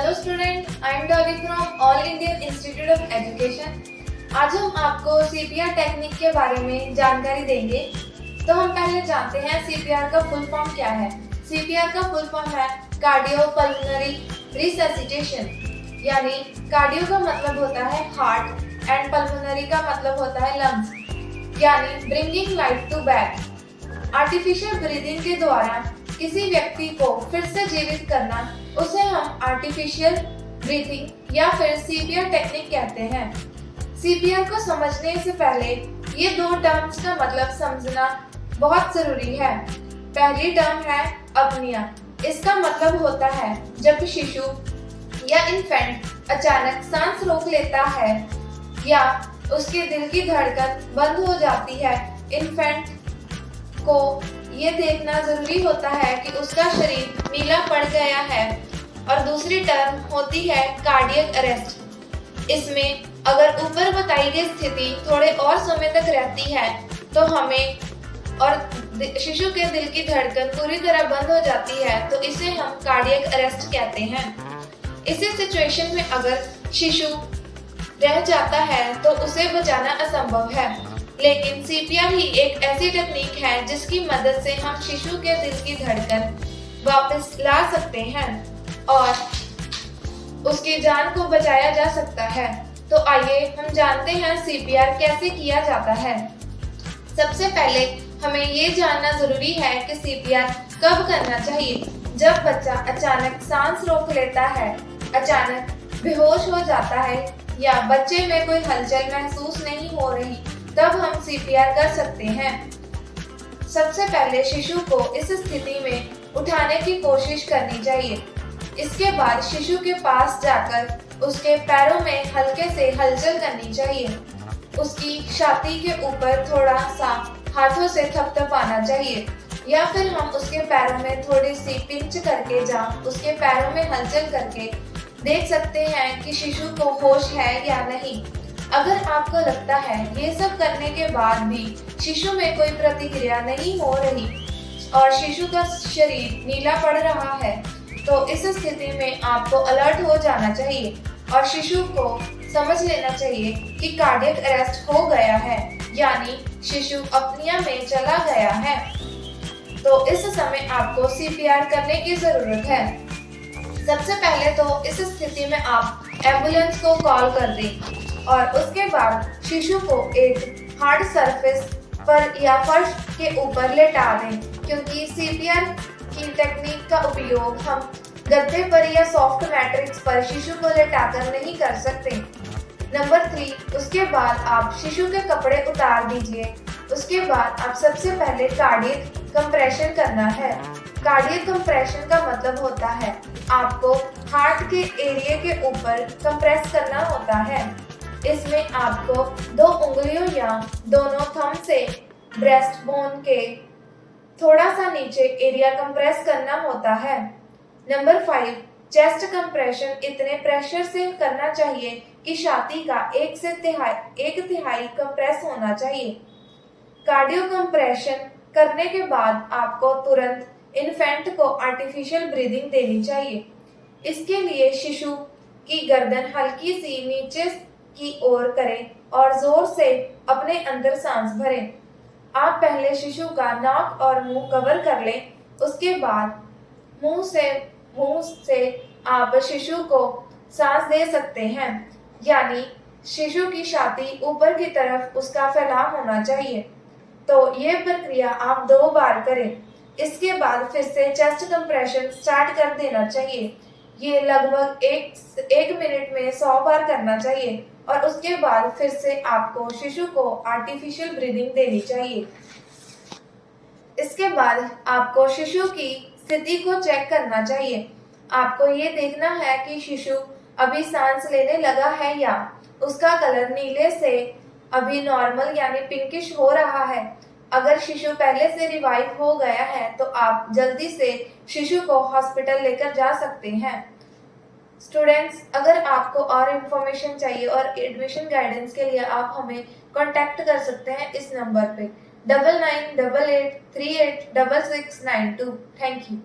Hello student, I am Dolly from all Indian institute of education. आज हम आपको CPR technique के बारे में जानकारी देंगे। तो हम पहले जानते हैं सीपीआर का फुल फॉर्म क्या है। सीपीआर का फुल फॉर्म है कार्डियोपल्मोनरी रिससिटेशन, यानी कार्डियो का मतलब होता है हार्ट एंड पल्मोनरी का मतलब होता है लंग्स, यानी bringing life to back. Artificial breathing के द्वारा किसी व्यक्ति को फिर से जीवित करना, उसे हम आर्टिफिशियल ब्रीथिंग या फिर सीपीआर टेक्निक कहते हैं। सीपीआर को समझने से पहले ये दो टर्म्स का मतलब समझना बहुत जरूरी है। पहली टर्म है अपनिया। इसका मतलब होता है जब शिशु या इन्फेंट अचानक सांस रोक लेता है या उसके दिल की धड़कन बंद हो जाती है। इन्फेंट को ये देखना जरूरी होता है कि उसका शरीर नीला पड़ गया है। और दूसरी टर्म होती है कार्डियक अरेस्ट। इसमें अगर ऊपर बताई गई स्थिति थोड़े और समय तक रहती है तो हमें और शिशु के दिल की धड़कन पूरी तरह बंद हो जाती है तो इसे हम कार्डियक अरेस्ट कहते हैं। इसी सिचुएशन में अगर शिशु रह जाता है तो उसे बचाना असंभव है, लेकिन सीपीआर ही एक ऐसी टेक्निक है जिसकी मदद से हम शिशु के दिल की धड़कन वापस ला सकते हैं और उसकी जान को बचाया जा सकता है। तो आइए हम जानते हैं सीपीआर कैसे किया जाता है। सबसे पहले हमें ये जानना जरूरी है कि सीपीआर कब करना चाहिए। जब बच्चा अचानक सांस रोक लेता है, अचानक बेहोश हो जाता है या बच्चे में कोई हलचल महसूस नहीं हो रही, तब हम सीपीआर कर सकते हैं। सबसे पहले शिशु को इस स्थिति में उठाने की कोशिश करनी चाहिए। इसके बाद शिशु के पास जाकर उसके पैरों में हल्के से हलचल करनी चाहिए। उसकी छाती के ऊपर थोड़ा सा हाथों से थपथपाना चाहिए या फिर हम उसके पैरों में थोड़ी सी पिंच करके उसके पैरों में हलचल करके देख सकते हैं कि शिशु को होश है या नहीं। अगर आपको लगता है ये सब करने के बाद भी शिशु में कोई प्रतिक्रिया नहीं हो रही और शिशु का शरीर नीला पड़ रहा है, तो इस स्थिति में आपको अलर्ट हो जाना चाहिए और शिशु को समझ लेना चाहिए कि कार्डियक अरेस्ट हो गया है, यानी शिशु अपनिया में चला गया है। तो इस समय आपको सीपीआर करने की जरूरत है। सबसे पहले तो इस स्थिति में आप एम्बुलेंस को कॉल कर दें और उसके बाद शिशु को एक हार्ड सरफेस पर या फर्श के ऊपर लेटा दें, क्योंकि सीपीआर की टेक्निक का उपयोग हम गद्दे पर या सॉफ्ट मैट्रिक्स पर शिशु को लेटाकर नहीं कर सकते। नंबर 3, उसके बाद आप शिशु के कपड़े उतार दीजिए। उसके बाद आप सबसे पहले कार्डियक कंप्रेशन करना है। कार्डियक कंप्रेशन का मतलब होता है आपको हार्ट के एरिया के ऊपर कंप्रेस करना होता है। इसमें आपको 2 उंगलियों या दोनों थंब से ब्रेस्ट बोन के थोड़ा सा नीचे एरिया कंप्रेस करना होता है। नंबर 5, चेस्ट कंप्रेशन इतने प्रेशर से करना चाहिए कि छाती का 1 तिहाई कंप्रेस होना चाहिए। कार्डियो कंप्रेशन करने के बाद आपको तुरंत इन्फेंट को आर्टिफिशियल ब्रीदिंग देनी चाहिए। इसके लिए शिशु की गर्दन हल्की सी नीचे की ओर करें और जोर से अपने अंदर सांस भरें। आप पहले शिशु का नाक और मुंह कवर कर लें। उसके बाद मुंह से आप शिशु को सांस दे सकते हैं, यानी शिशु की छाती ऊपर की तरफ उसका फैलाव होना चाहिए। तो ये प्रक्रिया आप 2 बार करें। इसके बाद फिर से चेस्ट कंप्रेशन स्टार्ट कर देना चाहिए। ये लगभग एक मिनट में 100 बार करना चाहिए और उसके बाद फिर से आपको शिशु को आर्टिफिशियल ब्रीदिंग देनी चाहिए। इसके बाद आपको शिशु की स्थिति को चेक करना चाहिए। आपको ये देखना है कि शिशु अभी सांस लेने लगा है या उसका कलर नीले से अभी नॉर्मल यानी पिंकिश हो रहा है। अगर शिशु पहले से रिवाइव हो गया है तो आप जल्दी से शिशु को हॉस्पिटल लेकर जा सकते हैं। स्टूडेंट्स, अगर आपको और इन्फॉर्मेशन चाहिए और एडमिशन गाइडेंस के लिए आप हमें कांटेक्ट कर सकते हैं इस नंबर पे 9988386692। Thank you.